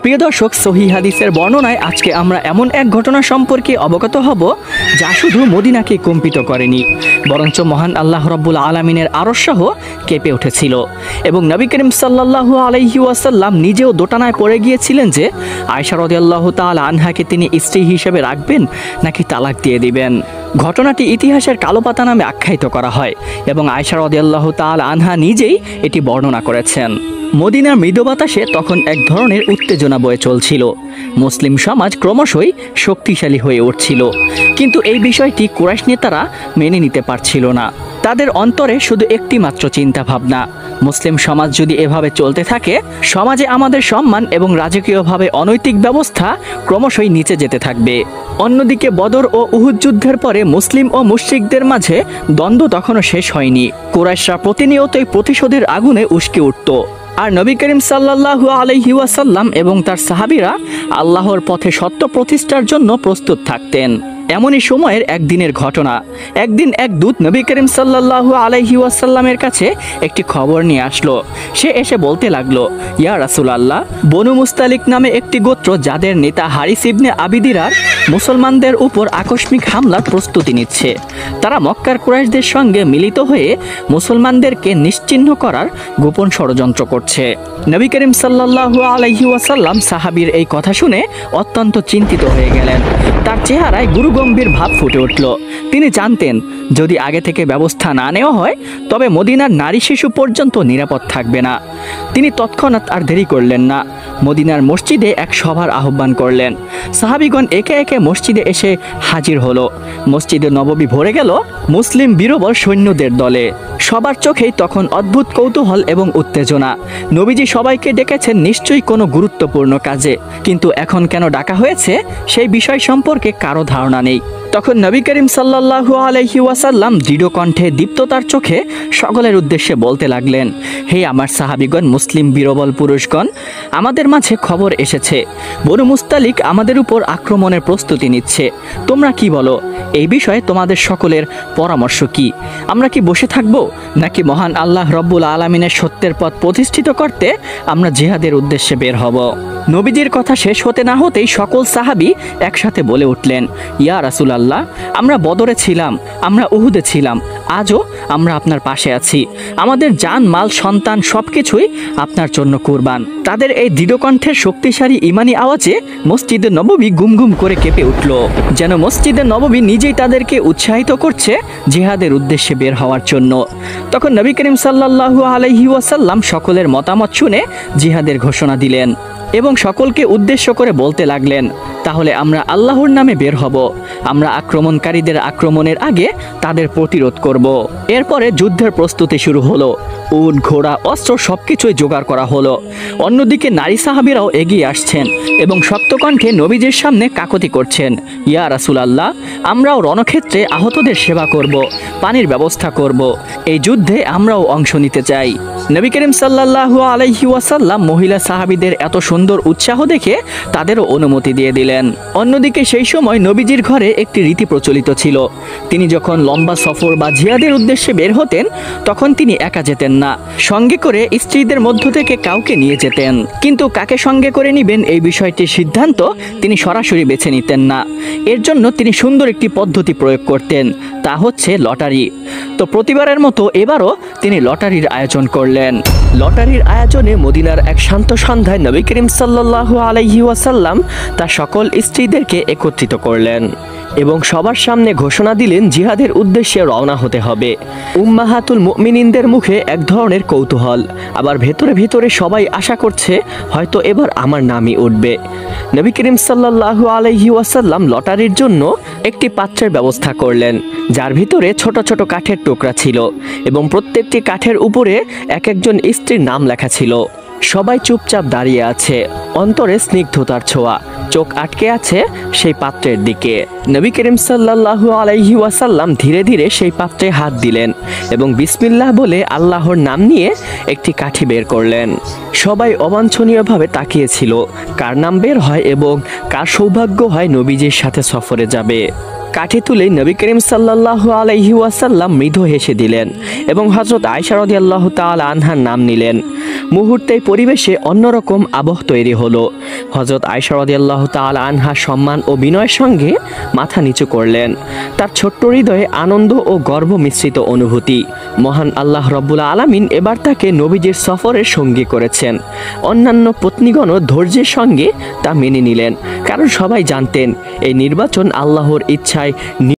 প্রিয় দর্শক, সহিহ হাদিসের বর্ণনায় আজকে আমরা এমন এক ঘটনা সম্পর্কে অবগত হব যা শুধু মদিনাকে কম্পিত করেনি, বরঞ্চ মহান আল্লাহ রাব্বুল আলামিনের আরশসহ কেঁপে উঠেছিল। এবং নবী করিম সাল্লাল্লাহু আলাইহি ওয়াসাল্লাম নিজেও দোটানায় পড়ে গিয়েছিলেন যে আয়েশা রাদিয়াল্লাহু তাআলা আনহাকে তিনি স্ত্রী হিসেবে রাখবেন নাকি তালাক দিয়ে দিবেন। ঘটনাটি ইতিহাসের কালো পাতা নামে আখ্যায়িত করা হয় এবং আয়েশা রাদিয়াল্লাহু তাআলা আনহা নিজেই এটি বর্ণনা করেছেন। মদিনার মৃদু বাতাসে তখন এক ধরনের উত্তেজনা বয়ে চলছিল। মুসলিম সমাজ ক্রমশই শক্তিশালী হয়ে উঠছিল, কিন্তু এই বিষয়টি কুরাইশ নেতারা মেনে নিতে পারছিল না। তাদের অন্তরে শুধু একটি মাত্র চিন্তা ভাবনা, মুসলিম সমাজ যদি এভাবে চলতে থাকে, সমাজে আমাদের সম্মান এবং রাজকীয়ভাবে অনৈতিক ব্যবস্থা ক্রমশই নিচে যেতে থাকবে। অন্যদিকে বদর ও উহুদ যুদ্ধের পরে মুসলিম ও মুশরিকদের মাঝে দ্বন্দ্ব তখনও শেষ হয়নি। কুরাইশরা প্রতিনিয়তই প্রতিশোধের আগুনে উস্কে উঠত, আর নবী করিম সাল্লাল্লাহু আলাইহি ওয়াসাল্লাম এবং তার সাহাবীরা আল্লাহর পথে সত্য প্রতিষ্ঠার জন্য প্রস্তুত থাকতেন। এমনই সময়ের একদিনের ঘটনা। একদিন এক দূত নবী করিম সাল্লাল্লাহু আলাইহি ওয়াসাল্লামের কাছে একটি খবর নিয়ে আসলো। সে এসে বলতে লাগলো, ইয়া রাসূলুল্লাহ, বনু মুস্তালিক নামে একটি গোত্র, যাদের নেতা হারিস ইবনে আবিদিরার মুসলমানদের উপর আকস্মিক হামলার প্রস্তুতি নিচ্ছে। তারা মক্কার কুরাইশদের সঙ্গে মিলিত হয়ে মুসলমানদেরকে নিশ্চিহ্ন করার গোপন ষড়যন্ত্র করছে। নবী করিম সাল্লাল্লাহু আলাইহি ওয়াসাল্লাম সাহাবীর এই কথা শুনে অত্যন্ত চিন্তিত হয়ে গেলেন। তার চেহারায় গুরুগম্ভীর ভাব ফুটে উঠল। তিনি জানতেন, যদি আগে থেকে ব্যবস্থা না নেওয়া হয় তবে মদিনার নারী শিশু পর্যন্ত নিরাপদ থাকবে না। তিনি তৎক্ষণাৎ আর দেরি করলেন না, মদিনার মসজিদে এক সভার আহ্বান করলেন। সাহাবীগণ একে একে মসজিদে এসে হাজির হলো। মসজিদে নববী ভরে গেল মুসলিম বীরবল সৈন্যদের দলে। সবার চোখেই তখন অদ্ভুত কৌতূহল এবং উত্তেজনা। নবীজি সবাইকে ডেকেছেন নিশ্চয়ই কোনো গুরুত্বপূর্ণ কাজে, কিন্তু এখন কেন ডাকা হয়েছে সেই বিষয় সম্পর্কে কারো ধারণা নেই। তখন নবী করিম সাল্লাল্লাহু আলাইহি ওয়াসাল্লাম দৃঢ় কণ্ঠে দীপ্ততার চোখে সকলের উদ্দেশ্যে বলতে লাগলেন, হে আমার সাহাবীগণ, মুসলিম বীরবল পুরুষগণ, আমাদের মাঝে খবর এসেছে বনু মুস্তালিক আমাদের উপর আক্রমণের প্রস্তুতি নিচ্ছে। তোমরা কি বলো? এই বিষয়ে তোমাদের সকলের পরামর্শ কি? আমরা কি বসে থাকব, নাকি মহান আল্লাহ রব্বুল আলামিনের সত্যের পথ প্রতিষ্ঠিত করতে আমরা জিহাদের উদ্দেশ্যে বের হব? নবীজির কথা শেষ হতে না হতেই সকল সাহাবী একসাথে বলে উঠলেন, ইয়া রাসূলুল্লাহ, আমরা বদরে ছিলাম, আমরা উহুদে ছিলাম, আজও আমরা আপনার পাশে আছি। আমাদের জান, মাল, সন্তান সবকিছুই আপনার জন্য কুরবান। তাদের এই দৃঢ়কণ্ঠের শক্তিশালী ইমানি আওয়াজে মসজিদে নববী গুম গুম করে কেঁপে উঠল, যেন মসজিদে নববী নিজেই তাদেরকে উৎসাহিত করছে জিহাদের উদ্দেশ্যে বের হওয়ার জন্য। তখন নবী করিম সাল্লাল্লাহু আলাইহি ওয়াসাল্লাম সকলের মতামত শুনে জিহাদের ঘোষণা দিলেন এবং সকলকে উদ্দেশ্য করে বলতে লাগলেন, তাহলে আমরা আল্লাহর নামে বের হব। আমরা আক্রমণকারীদের আক্রমণের আগে তাদের প্রতিরোধ করব। এরপরে যুদ্ধের প্রস্তুতি শুরু হলো। উট, ঘোড়া, অস্ত্র সবকিছুই জোগাড় করা হলো। অন্যদিকে নারী সাহাবীরাও এগিয়ে আসছেন এবং শক্তকণ্ঠে নবীজির সামনে কাকতি করছেন, ইয়া রাসূলুল্লাহ, আমরাও রণক্ষেত্রে আহতদের সেবা করব, পানির ব্যবস্থা করব। এই যুদ্ধে আমরাও অংশ নিতে চাই। নবী করিম সাল্লাল্লাহু আলাইহি ওয়াসাল্লাম মহিলা সাহাবীদের এত সুন্দর উৎসাহ দেখে তাদেরও অনুমতি দিয়ে দিলেন। অন্যদিকে সেই সময় নবীজির ঘরে একটি রীতি প্রচলিত ছিল। তিনি যখন লম্বা সফর বা জিহাদের উদ্দেশ্যে বের হতেন তখন তিনি একা যেতেন না, সঙ্গে করে স্ত্রীদের মধ্য থেকে কাউকে নিয়ে যেতেন। কিন্তু কাকে সঙ্গে করে নেবেন এই বিষয়টির সিদ্ধান্ত তিনি সরাসরি বেছে নিতেন না। এর জন্য তিনি সুন্দর একটি পদ্ধতি প্রয়োগ করতেন, তা হচ্ছে লটারি। তো প্রতিবারের মতো এবারও তিনি লটারির আয়োজন করলেন। লটারির আয়োজনে মদিনার এক শান্ত সন্ধ্যায় নবী করিম সাল্লাল্লাহু আলাইহি ওয়াসাল্লাম তার সকল স্ত্রীদেরকে একত্রিত করলেন এবং সবার সামনে ঘোষণা দিলেন জিহাদের উদ্দেশ্যে রওনা হতে হবে। উম্মাহাতুল মুমিনিনদের মুখে এক ধরনের কৌতূহল, আবার ভেতরে ভেতরে সবাই আশা করছে হয়তো এবার আমার নামই উঠবে। নবী করিম সাল্লাল্লাহু আলাইহি ওয়াসাল্লাম লটারির জন্য একটি পাত্রের ব্যবস্থা করলেন, যার ভিতরে ছোট ছোট কাঠের টুকরা ছিল এবং প্রত্যেকটি কাঠের উপরে এক একজন স্ত্রীর নাম লেখা ছিল। সবাই চুপচাপ দাঁড়িয়ে আছে, অন্তরে স্নিগ্ধতার ছোঁয়া, চোখ আটকে আছে সেই পাত্রের দিকে। নবী করিম সাল্লাল্লাহু আলাইহি ওয়াসাল্লাম ধীরে ধীরে সেই পাত্রে হাত দিলেন এবং বিসমিল্লাহ বলে আল্লাহর নাম নিয়ে একটি কাঠি বের করলেন। সবাই অবাঞ্ছনীয়ভাবে তাকিয়েছিল কার নাম বের হয় এবং কার সৌভাগ্য হয় নবীজির সাথে সফরে যাবে। কাঠে তুলে নবী করিম সাল্লাল্লাহু আলাইহি ওয়াসাল্লাম মৃদু হেসে দিলেন এবং হযরত আয়েশা রাদিয়াল্লাহু তাআলা আনহার নাম নিলেন। মুহূর্তেই পরিবেশে অন্যরকম আবহ তৈরি হলো। হযরত আয়েশা রাদিয়াল্লাহু তাআলা আনহা সম্মান ও বিনয়ের সঙ্গে মাথা নিচু করলেন। তার ছোট্ট হৃদয়ে আনন্দ ও গর্ব মিশ্রিত অনুভূতি। মহান আল্লাহ রব্বুল আলামিন এবার তাকে নবীজির সফরের সঙ্গী করেছেন। অন্যান্য পত্নীগণও ধৈর্যের সঙ্গে তা মেনে নিলেন, কারণ সবাই জানতেন এই নির্বাচন আল্লাহর ইচ্ছায়